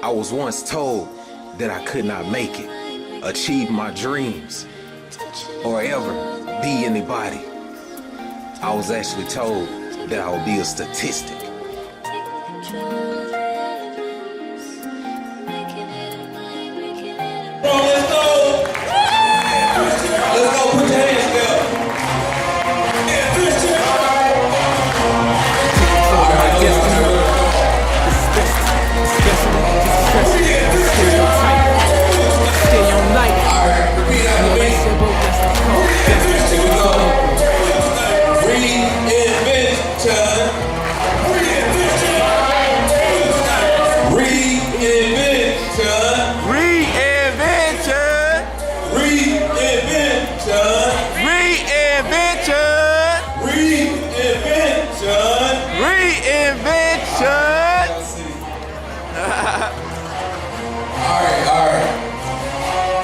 I was once told that I could not make it, achieve my dreams, or ever be anybody. I was actually told that I would be a statistic. Let's go! Let's go, put your hands together.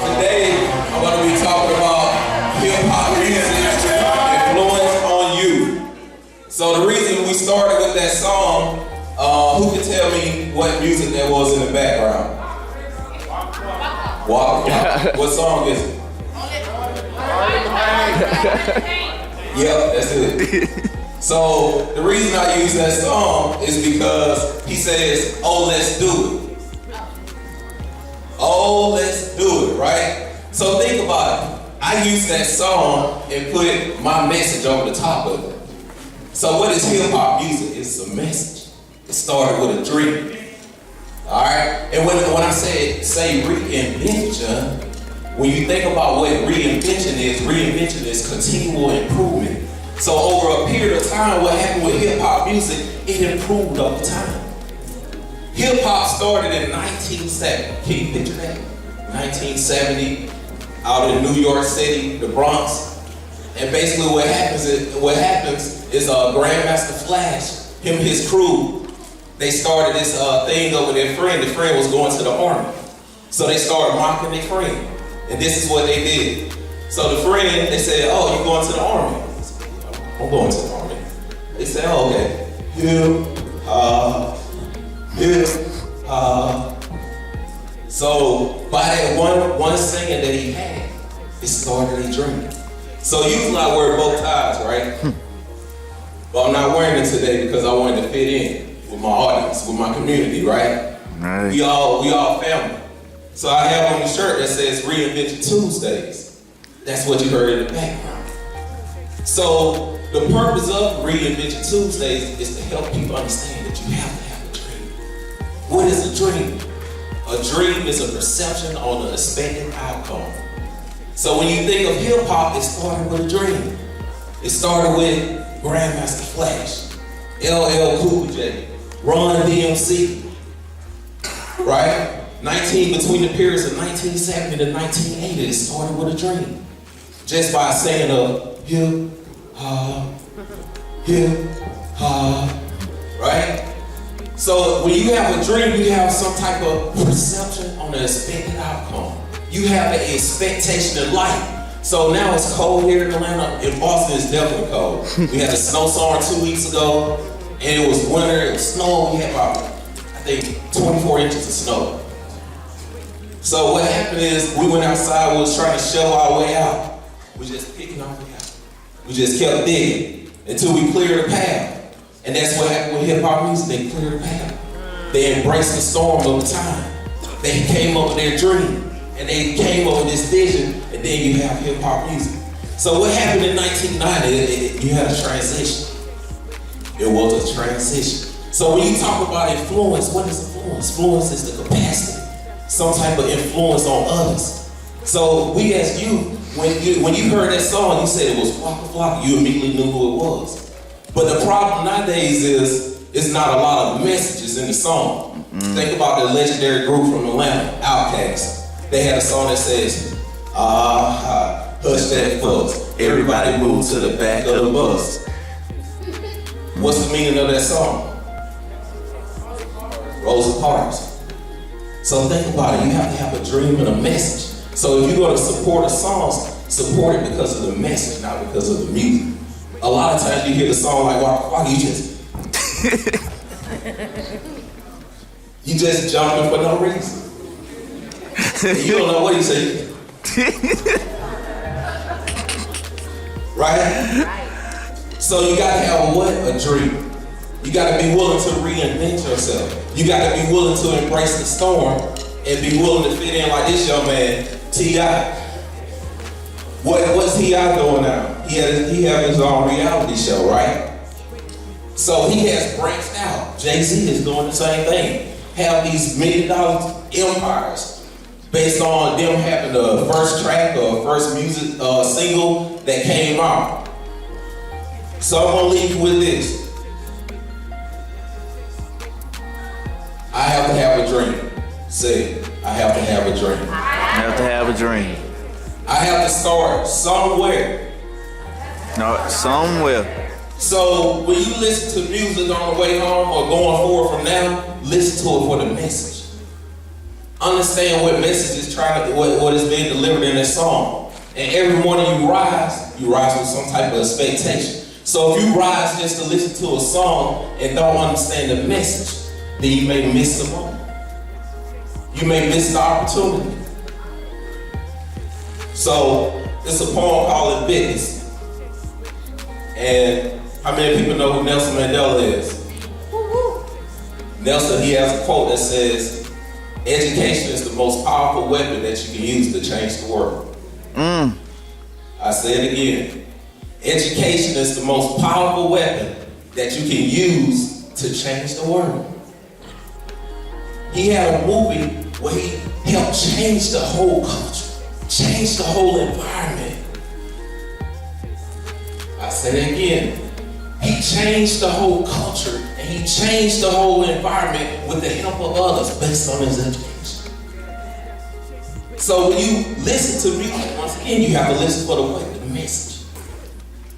Today, I'm going to be talking about hip-hop music influence on you. So the reason we started with that song, who can tell me what music that was in the background? Wow. What song is it? Yep, that's it. So the reason I use that song is because he says, oh, let's do it. Oh, let's do it, right? So think about it. I use that song and put my message over the top of it. So what is hip hop music? It's a message. It started with a dream. All right? And when I say reinvention, when you think about what reinvention is continual improvement. So over a period of time, what happened with hip hop music, it improved over time. Hip hop started in 1970. Can you picture that? 1970, out in New York City, the Bronx. And basically what happens is Grandmaster Flash, him and his crew, they started this thing over their friend. The friend was going to the army. So they started mocking their friend. And this is what they did. So the friend, they said, oh, you going to the army? I'm going to the army. They said, oh, okay. So by that one singing that he had, it started a dream. So usually I wear bow ties, right? But I'm not wearing it today because I wanted to fit in with my audience, with my community, right? Nice. We all family. So I have on the shirt that says Reinvention Tuesdays. That's what you heard in the background. So the purpose of Reinvention Tuesdays is to help people understand that you have to have a dream. What is a dream? A dream is a perception on an expected outcome. So when you think of hip hop, it started with a dream. It started with Grandmaster Flash, LL Cool J, Run DMC, right? Between the periods of 1970 to 1980, it started with a dream. Just by saying hip hop, right? So when you have a dream, you have some type of perception on the expected outcome. You have an expectation in life. So now it's cold here in Atlanta. In Boston, it's definitely cold. We had a snowstorm 2 weeks ago, and it was winter, it was snow. We had about, I think, 24 inches of snow. So what happened is, we went outside, we was trying to shovel our way out. We just picking our way out. We just kept digging until we cleared the path. And that's what happened with hip hop music. They cleared the path. They embraced the storm of the time. They came up with their dream. And they came up with this vision. And then you have hip hop music. So what happened in 1990, you had a transition. It was a transition. So when you talk about influence, what is influence? Influence is the capacity. Some type of influence on others. So we as youth, when you heard that song, you said it was Waka Flocka, you immediately knew who it was. But the problem nowadays is, it's not a lot of messages in the song. Think about the legendary group from Atlanta, Outkast. They had a song that says, hush that fuss, everybody move to the back of the bus. What's the meaning of that song? Rosa Parks. So think about it, you have to have a dream and a message. So if you're going to support a song, support it because of the message, not because of the music. A lot of times you hear the song like Waka Flocka, you just You just jumping for no reason. You don't know what he said. Right? So you gotta have what? A dream. You gotta be willing to reinvent yourself. You gotta be willing to embrace the storm and be willing to fit in like this young man, T.I. What's T.I. doing now? He has his own reality show, right? So he has branched out. Jay-Z is doing the same thing. Have these $1 million empires based on them having the first track or first music single that came out. So I'm gonna leave you with this. I have to have a dream. Say it. I have to have a dream. I have to have a dream. I have to start somewhere. No, somewhere. So when you listen to music on the way home or going forward from now, listen to it for the message. Understand what message is what is being delivered in that song. And every morning you rise with some type of expectation. So if you rise just to listen to a song and don't understand the message, then you may miss the moment. You may miss the opportunity. So it's a poem called Business. And how many people know who Nelson Mandela is? Nelson, he has a quote that says, education is the most powerful weapon that you can use to change the world. I say it again. Education is the most powerful weapon that you can use to change the world. He had a movie where he helped change the whole culture, change the whole environment. I say it again. He changed the whole culture and he changed the whole environment with the help of others based on his education. So when you listen to music, once again, you have to listen for the message.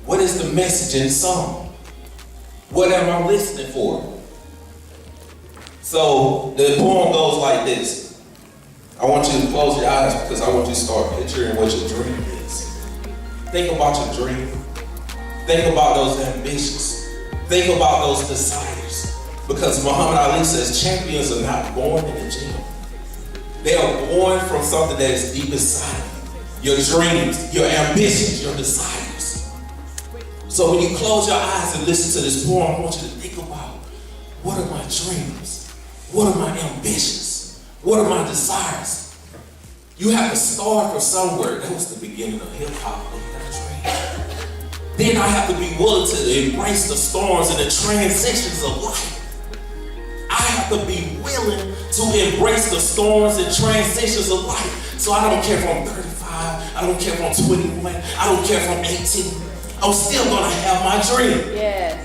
What is the message in the song? What am I listening for? So the poem goes like this. I want you to close your eyes because I want you to start picturing what your dream is. Think about your dream. Think about those ambitions. Think about those desires. Because Muhammad Ali says champions are not born in the gym. They are born from something that is deep inside you. Your dreams, your ambitions, your desires. So when you close your eyes and listen to this poem, I want you to think about, what are my dreams? What are my ambitions? What are my desires? You have to start from somewhere. That was the beginning of hip hop. Then I have to be willing to embrace the storms and the transitions of life. I have to be willing to embrace the storms and transitions of life. So I don't care if I'm 35, I don't care if I'm 21, I don't care if I'm 18. I'm still gonna have my dream. Yes.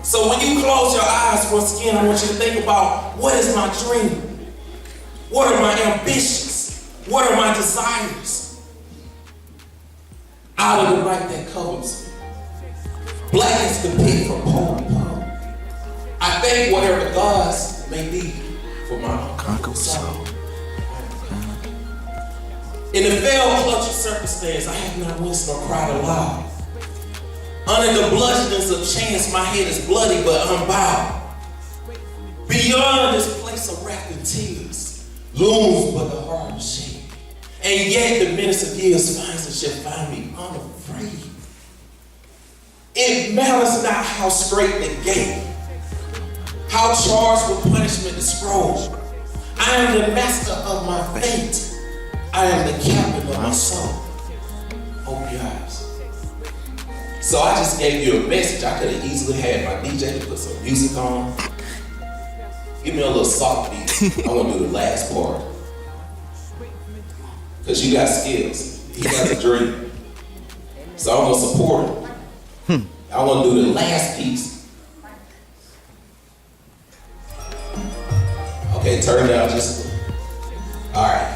So when you close your eyes, once again, I want you to think about, what is my dream? What are my ambitions? What are my desires? Out of the night that comes. Black is the pig from pole to pole. I thank whatever gods may be for my unconquered soul. In the veil clutch of circumstance, I have not winced nor cried aloud. Under the bludgeonings of chance, my head is bloody but unbowed. Beyond this place of wrath and tears, looms but the heart of shame. And yet the menace of years finds and shall find me unafraid. It matters not how straight the gate, how charged with punishment the scroll. I am the master of my fate. I am the captain of my soul. Open your eyes. So I just gave you a message. I could have easily had my DJ to put some music on. Give me a little soft beat. I want to do the last part. Because you got skills. He has a dream. So I'm going to support him. I want to do the last piece. Okay, turn down just a little. All right.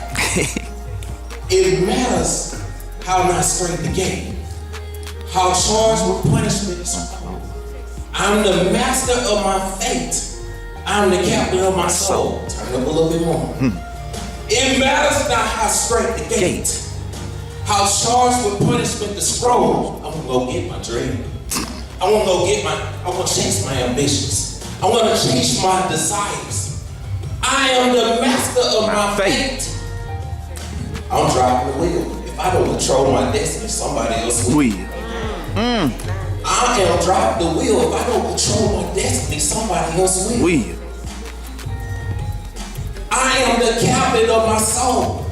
It matters how not straight the game, how charged with punishment is cruel. I'm the master of my fate. I'm the captain of my soul. Turn up a little bit more. It matters not how straight the gate, how charged with punishment the scroll. I'm gonna go get my dream. I want to chase my ambitions. I want to chase my desires. I my fate, I'm driving the wheel. If I don't control my destiny, somebody else will. I am driving the wheel. If I don't control my destiny, somebody else will. I am the captain of my soul.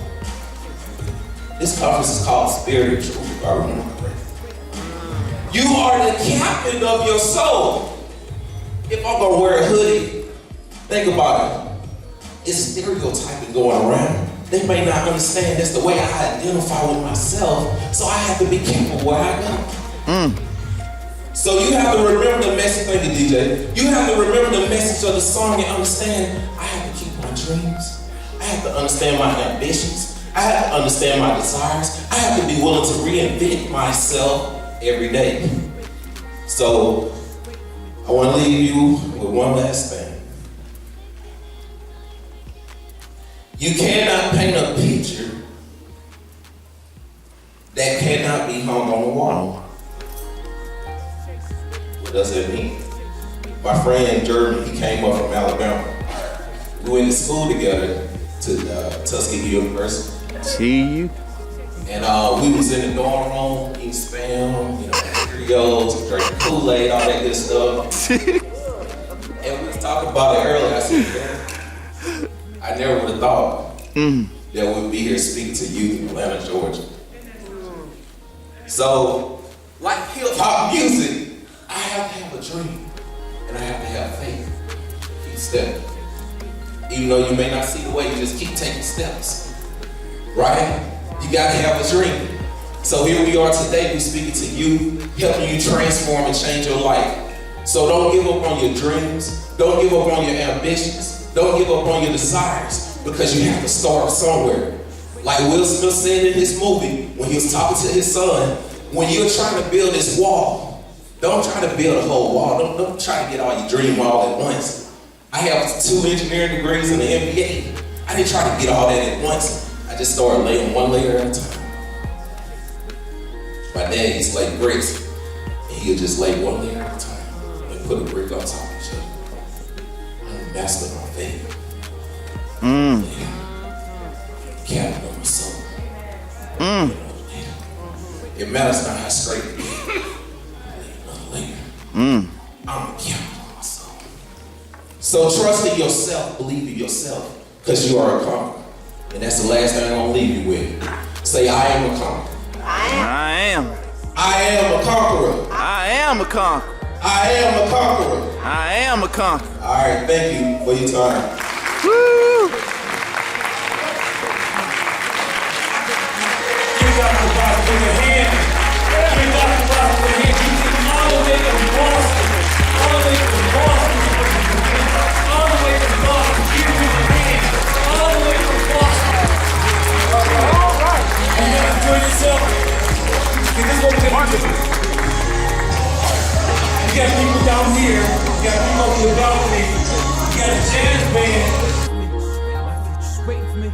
This conference is called Spirit and Truth, if I remember correctly. You are the captain of your soul. If I'm gonna wear a hoodie, think about it. It's stereotyping going around. They may not understand that's the way I identify with myself, so I have to be careful where I go. So you have to remember the message, thank you DJ. You have to remember the message of the song and understand I have to keep my dreams. I have to understand my ambitions. I have to understand my desires. I have to be willing to reinvent myself every day. So I want to leave you with one last thing. You cannot paint a picture that cannot be hung on the wall. What does that mean? My friend Jeremy, he came up from Alabama. We went to school together to Tuskegee University. See you. And we was in the dorm room, eating Spam, Cheerios, drinking Kool-Aid, all that good stuff. And we was talking about it earlier. I said, man, I never would have thought that we'd be here speaking to youth in Atlanta, Georgia. So, like hip-hop music, I have to have a dream, and I have to have faith. Keep stepping. Even though you may not see the way, you just keep taking steps, right? You gotta have a dream. So here we are today, we're speaking to you, helping you transform and change your life. So don't give up on your dreams, don't give up on your ambitions, don't give up on your desires, because you have to start somewhere. Like Will Smith said in his movie, when he was talking to his son, when you're trying to build this wall, don't try to build a whole wall. Don't try to get all your dream all at once. I have 2 engineering degrees in the MBA. I didn't try to get all that at once. I just started laying one layer at a time. My dad used to lay bricks, and he'll just lay one layer at a time and put a brick on top of each other. I'm master my faith. Captain of my soul. It matters not how straight it is. I'm a captain of my soul. So trust in yourself, believe in yourself, because you are a conqueror. And that's the last thing I'm gonna leave you with. Say, I am a conqueror. I am. I am a conqueror. I am a conqueror. I am a conqueror. I am a conqueror. All right, thank you for your time. Woo! Give Dr. Boston a hand. Give Dr. Boston a hand. You can all the way from Boston. All the way from Boston. All the way from Boston. Give him a hand. All the way from Boston. All right. And you enjoy yourself. This is what we're going to do. You got people down here. You got people over the balcony. You got a jazz band. Just waiting for me.